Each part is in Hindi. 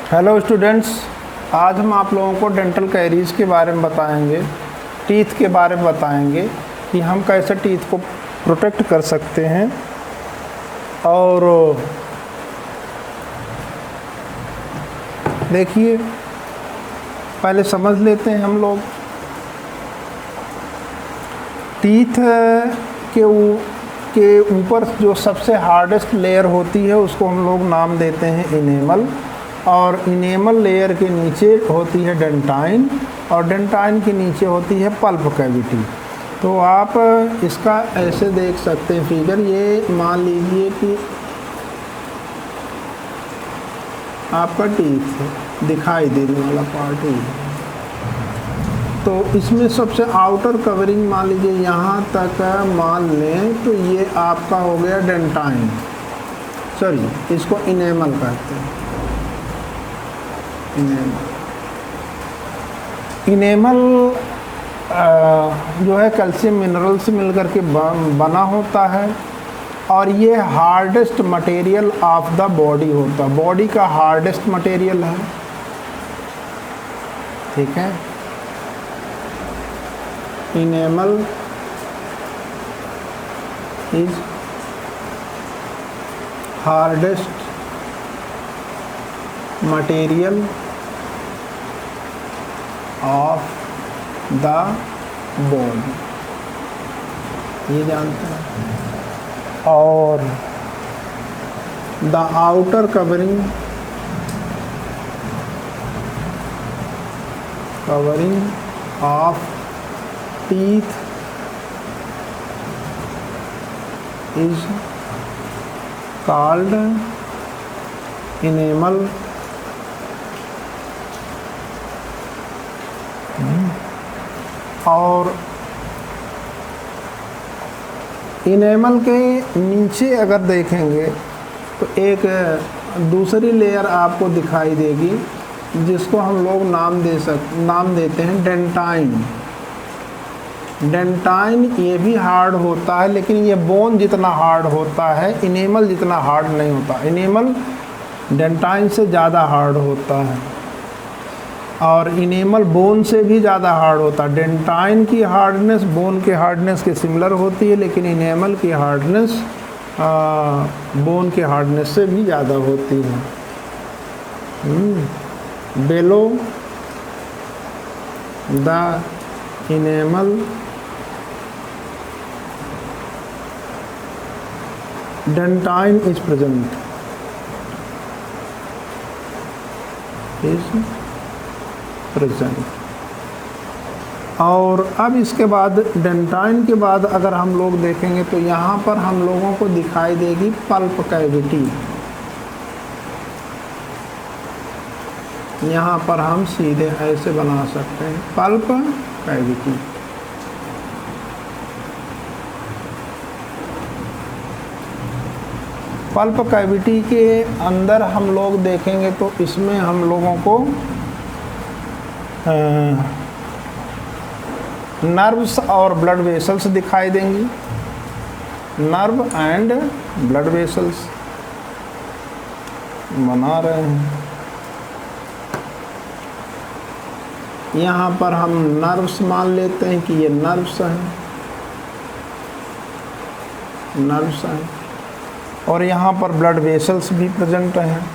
हेलो स्टूडेंट्स, आज हम आप लोगों को डेंटल कैरीज के बारे में बताएंगे, टीथ के बारे में बताएंगे कि हम कैसे टीथ को प्रोटेक्ट कर सकते हैं। और देखिए, पहले समझ लेते हैं हम लोग टीथ के ऊपर जो सबसे हार्डेस्ट लेयर होती है उसको हम लोग नाम देते हैं इनेमल, और इनेमल लेयर के नीचे होती है डेंटाइन, और डेंटाइन के नीचे होती है पल्प कैविटी। तो आप इसका ऐसे देख सकते हैं फिगर, ये मान लीजिए कि आपका टीथ दिखाई देने वाला पार्ट ही है। तो इसमें सबसे आउटर कवरिंग मान लीजिए यहाँ तक मान लें तो ये आपका हो गया डेंटाइन, सॉरी इसको इनेमल कहते हैं। इनेमल जो है कैल्शियम मिनरल से मिलकर के बना होता है, और ये hardest material of the body होता है, बॉडी का हार्डेस्ट मटेरियल है। ठीक है, enamel is hardest material of the body, ये जानते हैं। और the outer covering of teeth is called enamel. और इनेमल के नीचे अगर देखेंगे तो एक दूसरी लेयर आपको दिखाई देगी जिसको हम लोग नाम देते हैं डेंटाइन। डेंटाइन ये भी हार्ड होता है, लेकिन ये बोन जितना हार्ड होता है, इनेमल जितना हार्ड नहीं होता। इनेमल डेंटाइन से ज़्यादा हार्ड होता है, और इनेमल बोन से भी ज़्यादा हार्ड होता है। डेंटाइन की हार्डनेस बोन के हार्डनेस के सिमिलर होती है, लेकिन इनेमल की हार्डनेस बोन के हार्डनेस से भी ज़्यादा होती है। बेलो the enamel dentine is present और अब इसके बाद डेंटाइन के बाद अगर हम लोग देखेंगे तो यहाँ पर हम लोगों को दिखाई देगी पल्प कैविटी। यहाँ पर हम सीधे ऐसे बना सकते हैं पल्प कैविटी। पल्प कैविटी के अंदर हम लोग देखेंगे तो इसमें हम लोगों को नर्व्स और ब्लड वेसल्स दिखाई देंगी। नर्व एंड ब्लड वेसल्स बना रहे हैं। यहाँ पर हम नर्व्स मान लेते हैं कि ये नर्व्स हैं, और यहाँ पर ब्लड वेसल्स भी प्रेजेंट हैं।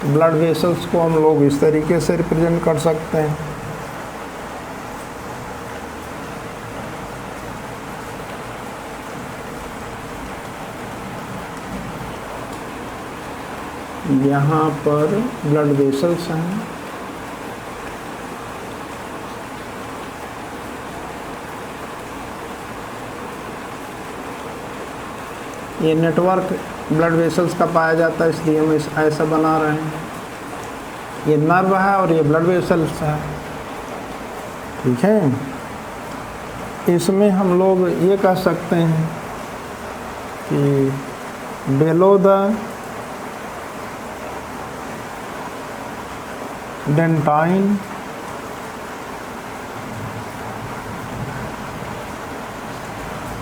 ब्लड वेसल्स को हम लोग इस तरीके से रिप्रेजेंट कर सकते हैं। यहाँ पर ब्लड वेसल्स हैं, ये नेटवर्क ब्लड वेसल्स का पाया जाता है, इसलिए हम ऐसा बना रहे हैं। ये नर्व है और ये ब्लड वेसल्स है। ठीक है, इसमें हम लोग ये कह सकते हैं कि बेलो the dentine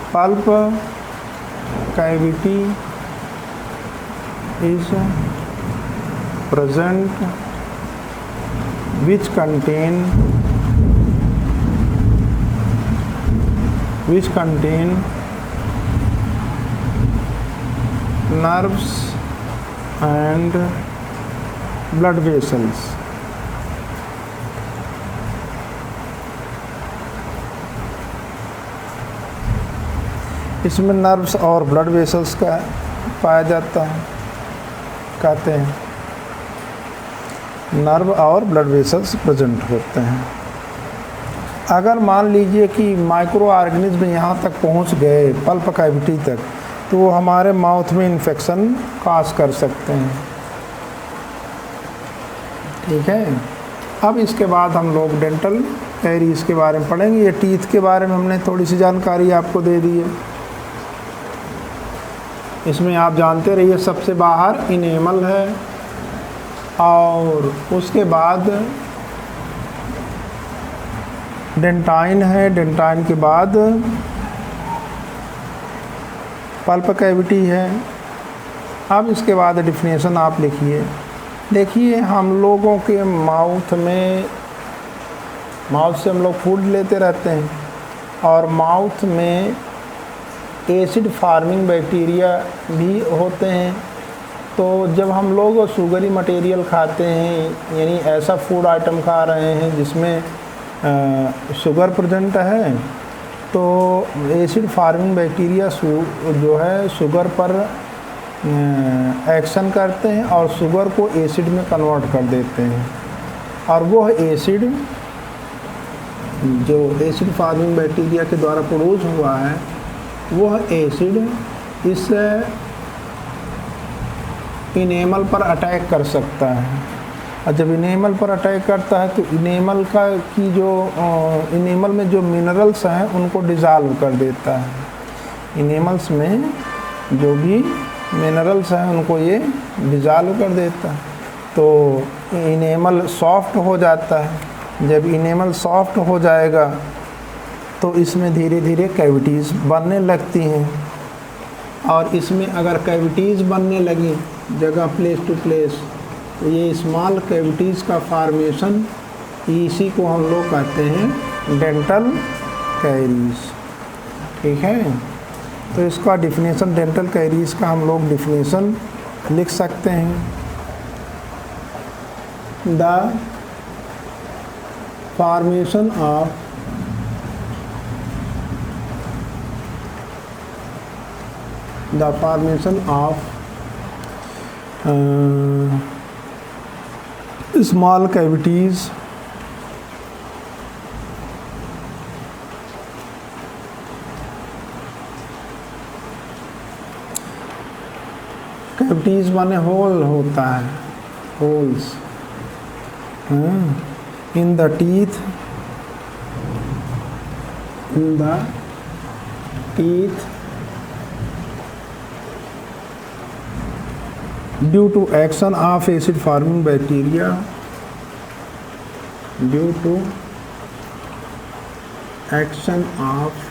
pulp cavity is present which contain nerves and blood vessels. इसमें नर्व्स और ब्लड वेसल्स का पाया जाता है, कहते हैं नर्व और ब्लड वेसल्स प्रेजेंट होते हैं। अगर मान लीजिए कि माइक्रो ऑर्गेनिज्म यहाँ तक पहुँच गए पल्प कैविटी तक, तो वो हमारे माउथ में इन्फेक्शन काज कर सकते हैं। ठीक है, अब इसके बाद हम लोग डेंटल कैरीज के बारे में पढ़ेंगे। ये टीथ के बारे में हमने थोड़ी सी जानकारी आपको दे दी है। इसमें आप जानते रहिए, सबसे बाहर इनेमल है और उसके बाद डेंटाइन है, डेंटाइन के बाद पल्प कैविटी है। अब इसके बाद डिफिनेशन आप लिखिए। देखिए, हम लोगों के माउथ से हम लोग फूड लेते रहते हैं और माउथ में एसिड फार्मिंग बैक्टीरिया भी होते हैं। तो जब हम लोग शुगरी मटेरियल खाते हैं, यानी ऐसा फूड आइटम खा रहे हैं जिसमें शुगर प्रेजेंट है, तो एसिड फार्मिंग बैक्टीरिया जो है शुगर पर एक्शन करते हैं और शुगर को एसिड में कन्वर्ट कर देते हैं। और वह एसिड जो एसिड फार्मिंग बैक्टीरिया के द्वारा प्रोड्यूस हुआ है, वह एसिड इस इनेमल पर अटैक कर सकता है। और जब इनेमल पर अटैक करता है तो इनेमल में जो मिनरल्स हैं उनको डिज़ाल्व कर देता है। इनेमल्स में जो भी मिनरल्स हैं उनको ये डिज़ाल्व कर देता है, तो इनेमल सॉफ्ट हो जाता है। जब इनेमल सॉफ्ट हो जाएगा तो इसमें धीरे धीरे कैविटीज़ बनने लगती हैं। और इसमें अगर कैविटीज़ बनने लगी जगह प्लेस टू प्लेस, तो ये स्मॉल कैविटीज़ का फार्मेशन, इसी को हम लोग कहते हैं डेंटल कैरीज। ठीक है, तो इसका डिफिनेशन, डेंटल कैरीज का हम लोग डिफिनेशन लिख सकते हैं। The formation of small cavities cavities माने होल होता है, holes in the teeth, due to action of acid forming bacteria, due to action of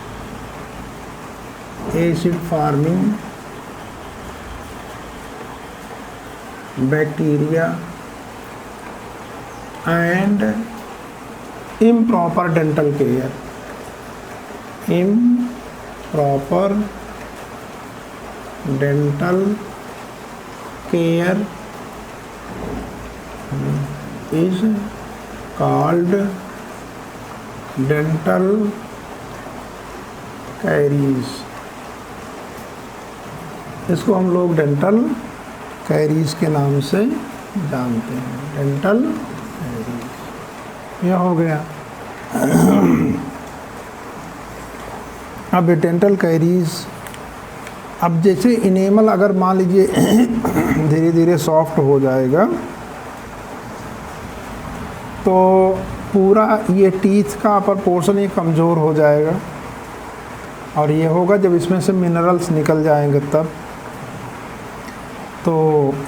acid forming bacteria and improper dental care, improper dental care is called dental caries। इसको हम लोग डेंटल कैरीज के नाम से जानते हैं, डेंटल कैरीज। यह हो गया। अब डेंटल कैरीज, अब जैसे इनेमल अगर मान लीजिए धीरे धीरे सॉफ्ट हो जाएगा, तो पूरा ये टीथ का अपर पोर्शन ये कमज़ोर हो जाएगा। और ये होगा जब इसमें से मिनरल्स निकल जाएंगे तब, तो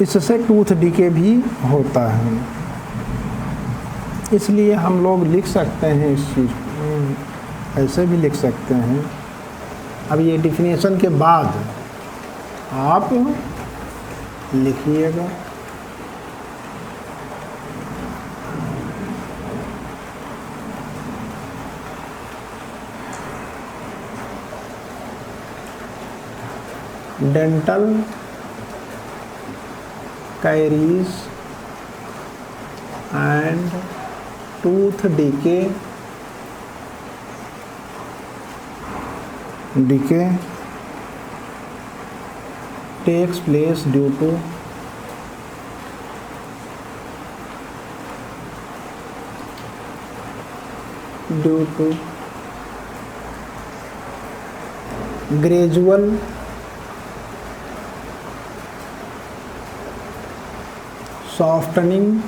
इससे टूथ डिके भी होता है। इसलिए हम लोग लिख सकते हैं इस चीज़ को, ऐसे भी लिख सकते हैं। अब ये डिफिनेशन के बाद आप लिखिएगा। dental caries and tooth decay takes place due to gradual softening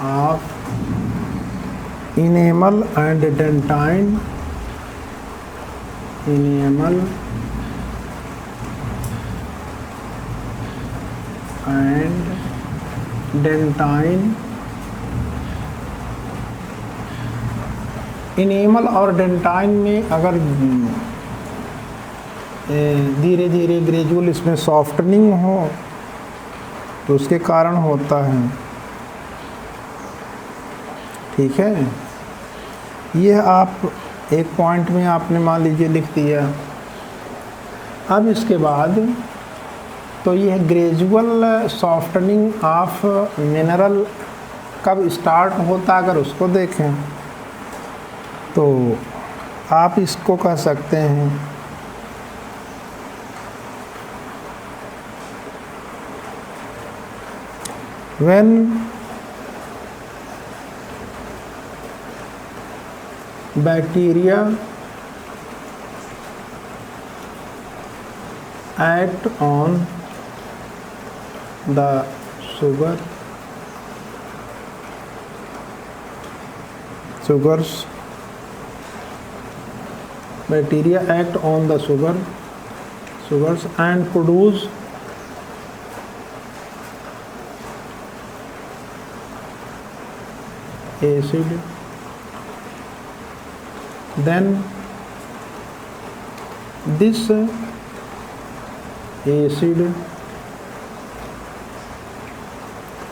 of enamel and dentine enamel और डेंटाइन में अगर धीरे धीरे ग्रेजुअल इसमें सॉफ्टनिंग हो तो उसके कारण होता है। ठीक है, यह आप एक पॉइंट में आपने मान लीजिए लिख दिया। अब इसके बाद तो यह ग्रेजुअल सॉफ्टनिंग ऑफ मिनरल कब स्टार्ट होता है, अगर उसको देखें तो आप इसको कह सकते हैं when bacteria act on the sugars bacteria act on the sugars and produce acid, then this acid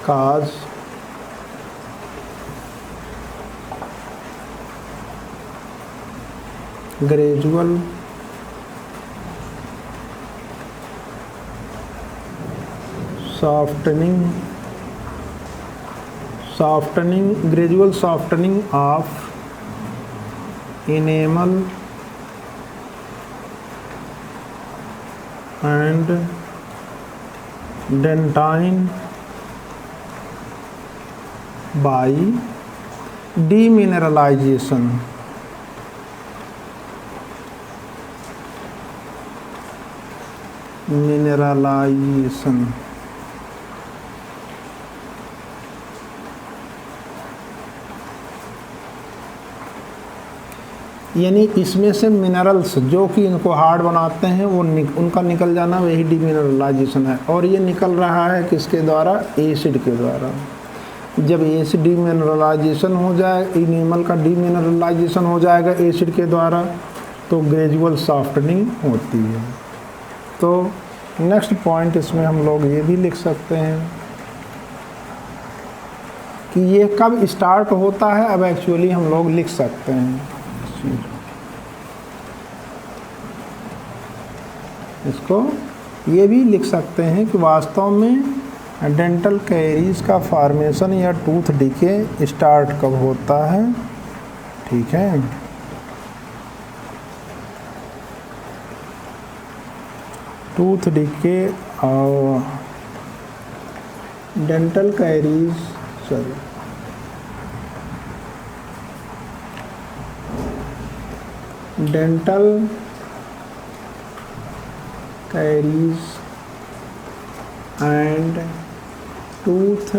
cause gradual gradual softening of enamel and dentine by demineralization. यानी इसमें से मिनरल्स जो कि इनको हार्ड बनाते हैं वो उनका निकल जाना, वही डीमिनरलाइजेशन है। और ये निकल रहा है किसके द्वारा? एसिड के द्वारा। जब एसिड डीमिनरलाइजेशन हो जाए, इनेमल का डीमिनरलाइजेशन हो जाएगा एसिड के द्वारा, तो ग्रेजुअल सॉफ्टनिंग होती है। तो नेक्स्ट पॉइंट इसमें हम लोग ये भी लिख सकते हैं कि ये कब स्टार्ट होता है। अब एक्चुअली हम लोग लिख सकते हैं इसको, ये भी लिख सकते हैं कि वास्तव में डेंटल कैरीज का फॉर्मेशन या टूथ डिके स्टार्ट कब होता है। ठीक है, टूथ डिके और dental caries dental caries and tooth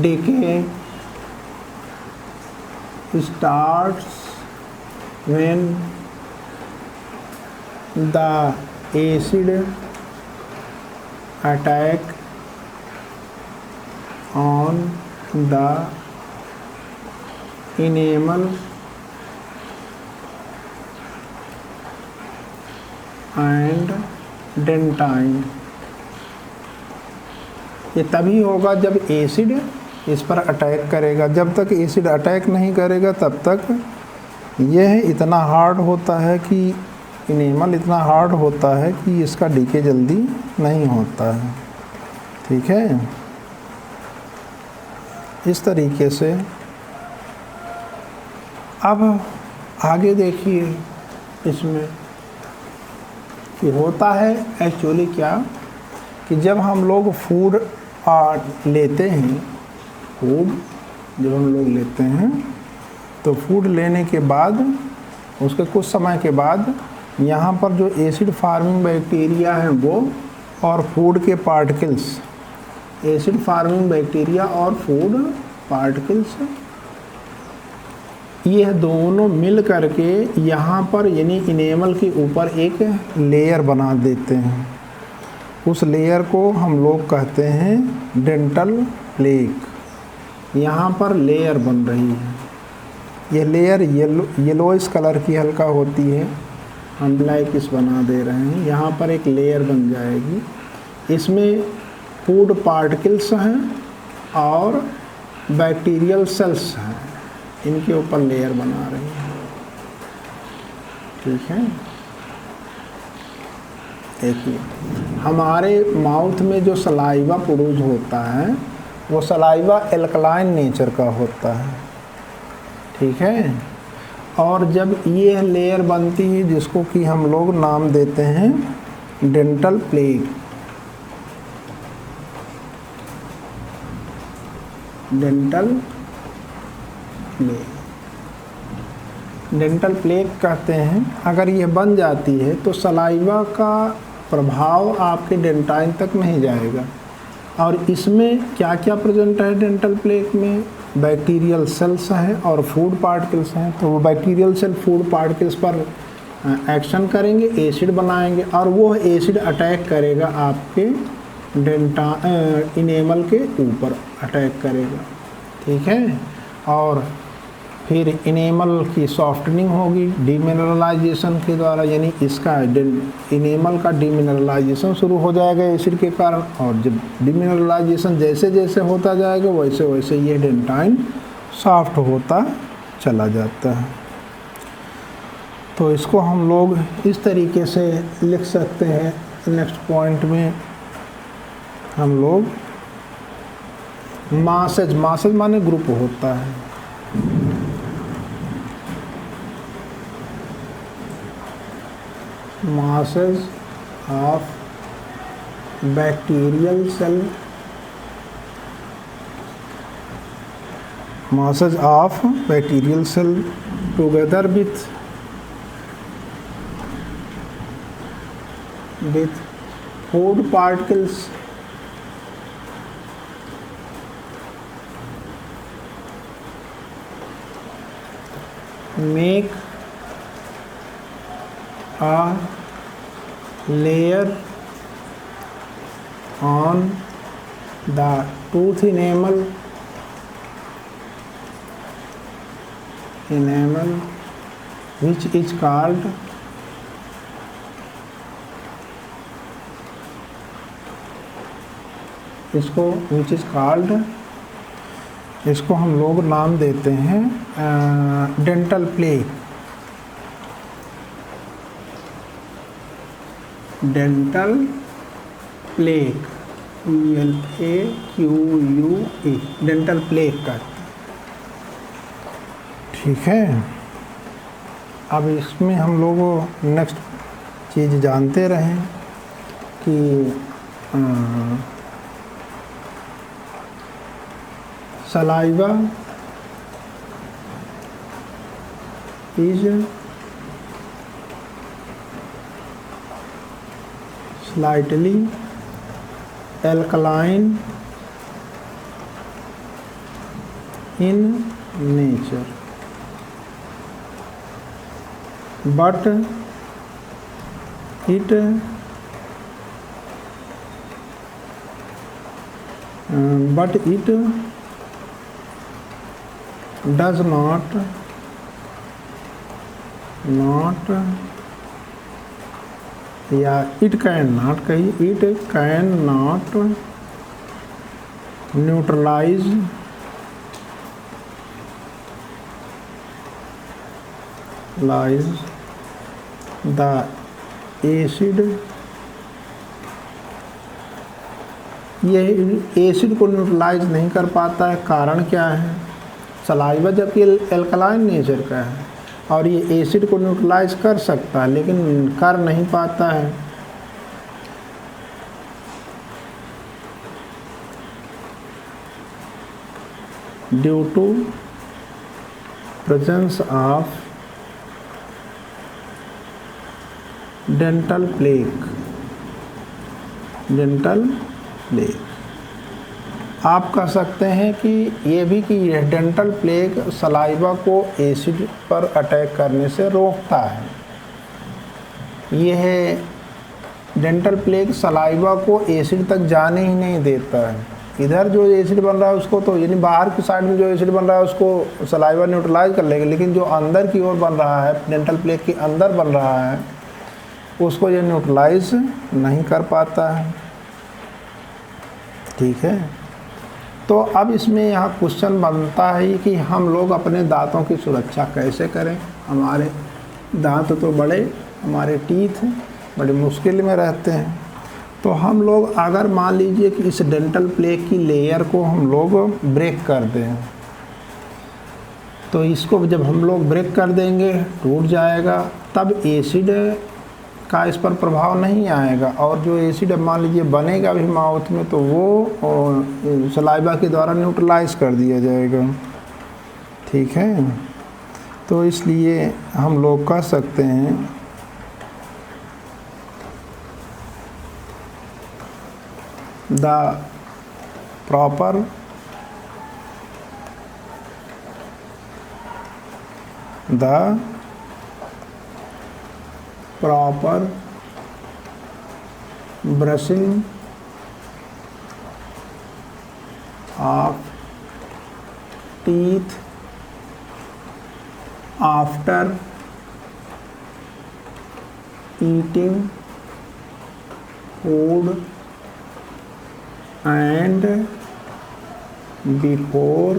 decay starts when the acid attack on the enamel and dentine. ये तभी होगा जब एसिड इस पर अटैक करेगा। जब तक एसिड अटैक नहीं करेगा तब तक यह इतना हार्ड होता है कि इनेमल इतना हार्ड होता है कि इसका डीके जल्दी नहीं होता है। ठीक है, इस तरीके से। अब आगे देखिए इसमें कि होता है एक्चुअली क्या कि जब हम लोग फूड लेते हैं, फूड जब हम लोग लेते हैं तो फूड लेने के बाद उसके कुछ समय के बाद यहाँ पर जो एसिड फार्मिंग बैक्टीरिया हैं वो और फूड के पार्टिकल्स, एसिड फार्मिंग बैक्टीरिया और फूड पार्टिकल्स, ये दोनों मिल करके यहाँ पर यानी इनेमल के ऊपर एक लेयर बना देते हैं। उस लेयर को हम लोग कहते हैं डेंटल प्लेक। यहाँ पर लेयर बन रही है, ये लेयर येलोइश कलर की हल्का होती है, हम ब्लैक इस बना दे रहे हैं। यहाँ पर एक लेयर बन जाएगी, इसमें फूड पार्टिकल्स हैं और बैक्टीरियल सेल्स हैं, इनके ऊपर लेयर बना रही है। ठीक है, देखिए हमारे माउथ में जो सलाइवा प्रोड्यूस होता है वो सलाइवा एल्कलाइन नेचर का होता है। ठीक है, और जब ये लेयर बनती है जिसको कि हम लोग नाम देते हैं dental plaque, dental plaque, dental plaque कहते हैं। अगर ये बन जाती है तो सलाइवा का प्रभाव आपके डेंटाइन तक नहीं जाएगा। और इसमें क्या क्या प्रेजेंट है डेंटल प्लेक में? बैक्टीरियल सेल्स हैं और फूड पार्टिकल्स हैं। तो वो बैक्टीरियल सेल फूड पार्टिकल्स पर एक्शन करेंगे, एसिड बनाएंगे और वो एसिड अटैक करेगा आपके इनेमल के ऊपर अटैक करेगा। ठीक है, और फिर इनेमल की सॉफ्टनिंग होगी डीमिनरलाइजेशन के द्वारा, यानी इसका इनेमल का डीमिनरलाइजेशन शुरू हो जाएगा एसिड के कारण। और जब डीमिनरलाइजेशन जैसे जैसे होता जाएगा वैसे वैसे ये डेंटाइन सॉफ्ट होता चला जाता है। तो इसको हम लोग इस तरीके से लिख सकते हैं। नेक्स्ट पॉइंट में हम लोग मासेज, मासेज माने ग्रुप होता है। masses of bacterial cell, masses of bacterial cell together with food particles make a layer on the tooth enamel which is called इसको हम लोग नाम देते हैं dental plaque. Dental plaque, PLAQUE, dental plaque का। ठीक है, अब इसमें हम लोग नेक्स्ट चीज़ जानते रहें कि saliva is slightly alkaline in nature, but it does not या इट कैन नॉट, कहिए it can not neutralize neutralize the acid, ये एसिड को न्यूट्रलाइज नहीं कर पाता है। कारण क्या है? सलाइवा जबकि एल्कलाइन नेचर का है और ये एसिड को न्यूट्रलाइज कर सकता है लेकिन कर नहीं पाता है। Due to presence of dental plaque. Dental plaque आप कह सकते हैं कि ये भी कि यह डेंटल प्लेक सलाइवा को एसिड पर अटैक करने से रोकता है। यह डेंटल प्लेक सलाइवा को एसिड तक जाने ही नहीं देता है। इधर जो एसिड बन रहा है उसको तो यानी बाहर की साइड में जो एसिड बन रहा है उसको सलाइवा न्यूट्रलाइज कर लेगा, लेकिन जो अंदर की ओर बन रहा है, डेंटल प्लेक के अंदर बन रहा है, उसको ये न्यूट्रलाइज नहीं कर पाता है। ठीक है, तो अब इसमें यहाँ क्वेश्चन बनता है कि हम लोग अपने दांतों की सुरक्षा कैसे करें। हमारे दांत तो बड़े, हमारे टीथ बड़े मुश्किल में रहते हैं। तो हम लोग अगर मान लीजिए कि इस डेंटल प्लेक की लेयर को हम लोग ब्रेक कर दें, तो इसको जब हम लोग ब्रेक कर देंगे टूट जाएगा, तब एसिड का इस पर प्रभाव नहीं आएगा और जो एसिड मान लीजिए बनेगा भी माउथ में तो वो सलाइवा के द्वारा न्यूट्रलाइज कर दिया जाएगा। ठीक है, तो इसलिए हम लोग कह सकते हैं the proper brushing of teeth after eating food and before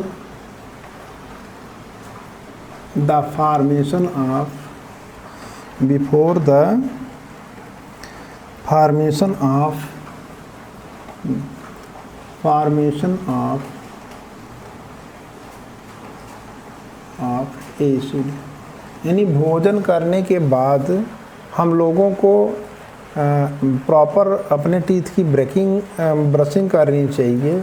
the formation of acid. यानी भोजन करने के बाद हम लोगों को प्रॉपर अपने टीथ की ब्रशिंग करनी चाहिए।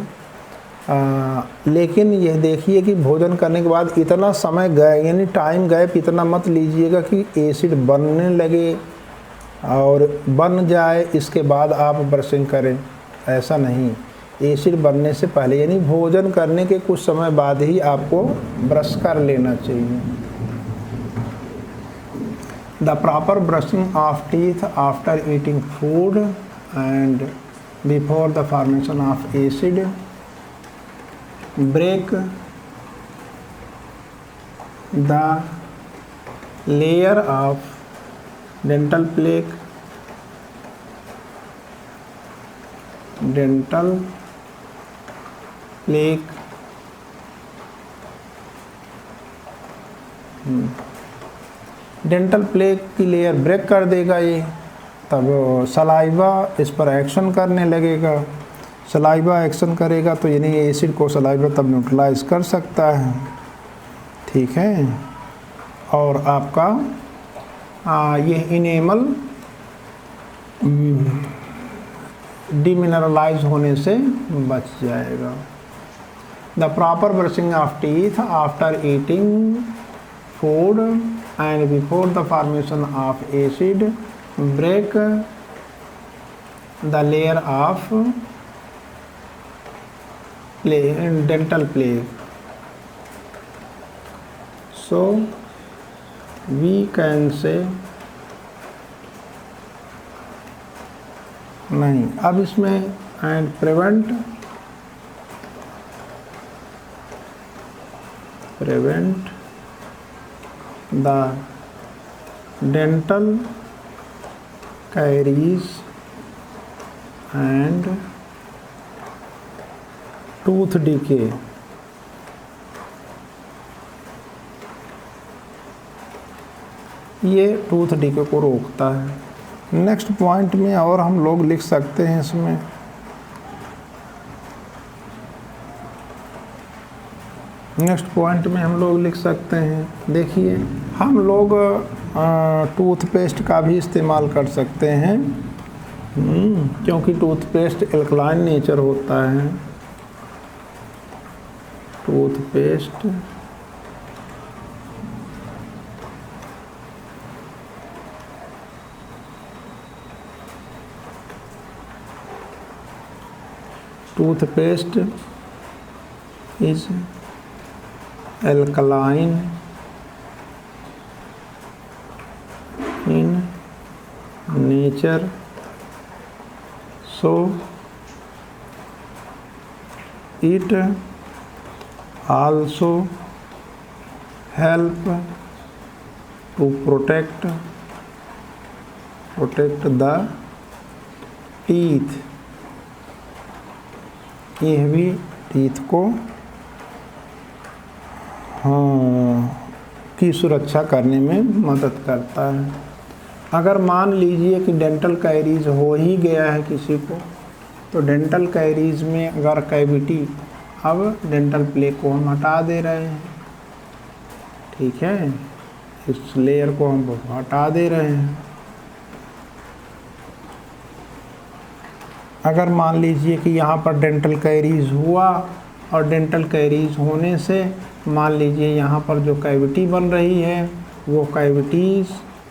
लेकिन यह देखिए कि भोजन करने के बाद इतना समय गए यानी टाइम गैप इतना मत लीजिएगा कि एसिड बनने लगे और बन जाए इसके बाद आप ब्रशिंग करें, ऐसा नहीं। एसिड बनने से पहले यानी भोजन करने के कुछ समय बाद ही आपको ब्रश कर लेना चाहिए। The proper brushing of teeth after eating food and before the formation of acid break the layer of dental plaque dental plaque की लेयर ब्रेक कर देगा ये, तब सलाइवा इस पर एक्शन करने लगेगा। सलाइवा एक्शन करेगा तो यानी एसिड को सलाइवा तब न्यूट्रलाइज कर सकता है। ठीक है, और आपका ये इनेमल डिमिनरलाइज होने से बच जाएगा। The proper brushing of teeth after eating food and before the formation of acid break the layer of dental plaque. So we can say नहीं। अब इसमें and prevent the dental caries and tooth decay। ये टूथ डीके को रोकता है। नेक्स्ट पॉइंट में और हम लोग लिख सकते हैं इसमें नेक्स्ट पॉइंट में हम लोग लिख सकते हैं, देखिए हम लोग टूथपेस्ट का भी इस्तेमाल कर सकते हैं क्योंकि टूथपेस्ट एल्कलाइन नेचर होता है। Toothpaste is alkaline in nature, so it also help to protect the teeth। यह भी टीथ को की सुरक्षा करने में मदद करता है। अगर मान लीजिए कि डेंटल कैरीज हो ही गया है किसी को, तो डेंटल कैरीज में अगर कैविटी, अब डेंटल प्लेक को हम हटा दे रहे हैं, ठीक है, इस लेयर को हम हटा दे रहे हैं। अगर मान लीजिए कि यहाँ पर डेंटल कैरीज हुआ और डेंटल कैरीज होने से मान लीजिए यहाँ पर जो कैविटी बन रही है वो कैविटीज़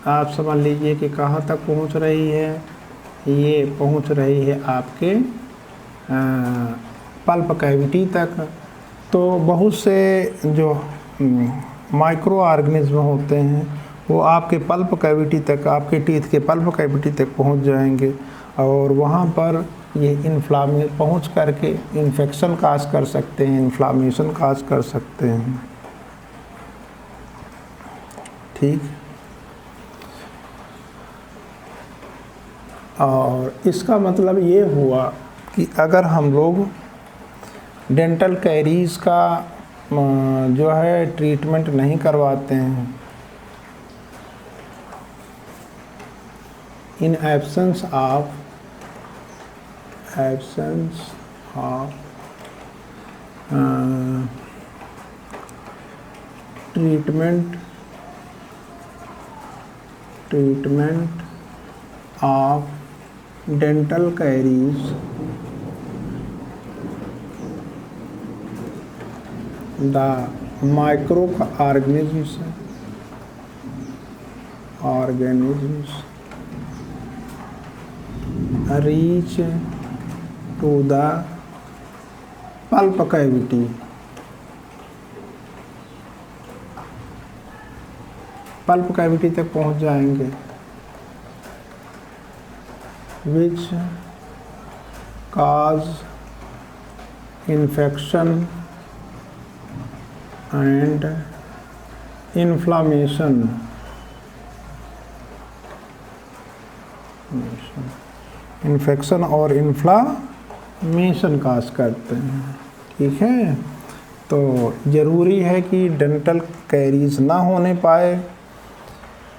आप समझ लीजिए कि कहाँ तक पहुँच रही है, ये पहुँच रही है आपके पल्प कैविटी तक। तो बहुत से जो माइक्रो ऑर्गेनिज्म होते हैं वो आपके पल्प कैविटी तक, आपके टीथ के पल्प कैविटी तक पहुँच जाएंगे और वहाँ पर ये इन्फ्लामेशन पहुँच करके इन्फेक्शन काज कर सकते हैं, इन्फ्लामेशन काज कर सकते हैं, ठीक। और इसका मतलब ये हुआ कि अगर हम लोग डेंटल कैरीज का जो है ट्रीटमेंट नहीं करवाते हैं, in absence of treatment of dental caries, the microorganisms reach to the pulp cavity, pulp cavity तक पहुंच जाएंगे, which cause infection and inflammation। Infection और इन्फ्लामेशन काज करते हैं, ठीक है। तो ज़रूरी है कि डेंटल कैरीज ना होने पाए,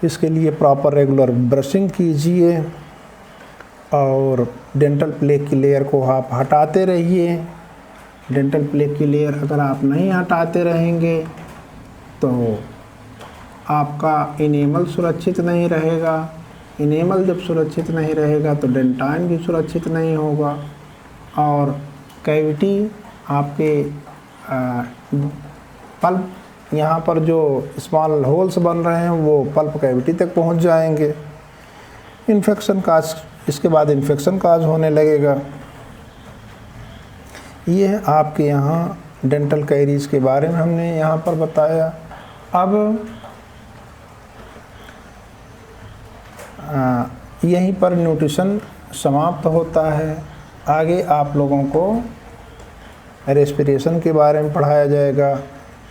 इसके लिए प्रॉपर रेगुलर ब्रशिंग कीजिए और डेंटल प्लेक की लेयर को आप हटाते रहिए। डेंटल प्लेक की लेयर अगर आप नहीं हटाते रहेंगे तो आपका इनेमल सुरक्षित नहीं रहेगा। इनेमल जब सुरक्षित नहीं रहेगा तो डेंटाइन भी सुरक्षित नहीं होगा और कैविटी आपके पल्प, यहाँ पर जो स्मॉल होल्स बन रहे हैं वो पल्प कैविटी तक पहुँच जाएंगे। इन्फेक्शन काज, इसके बाद इन्फेक्शन काज होने लगेगा। ये है आपके यहाँ डेंटल कैरीज के बारे में हमने यहाँ पर बताया। अब यहीं पर न्यूट्रिशन समाप्त होता है। आगे आप लोगों को रेस्पिरेशन के बारे में पढ़ाया जाएगा।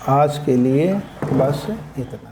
आज के लिए बस इतना।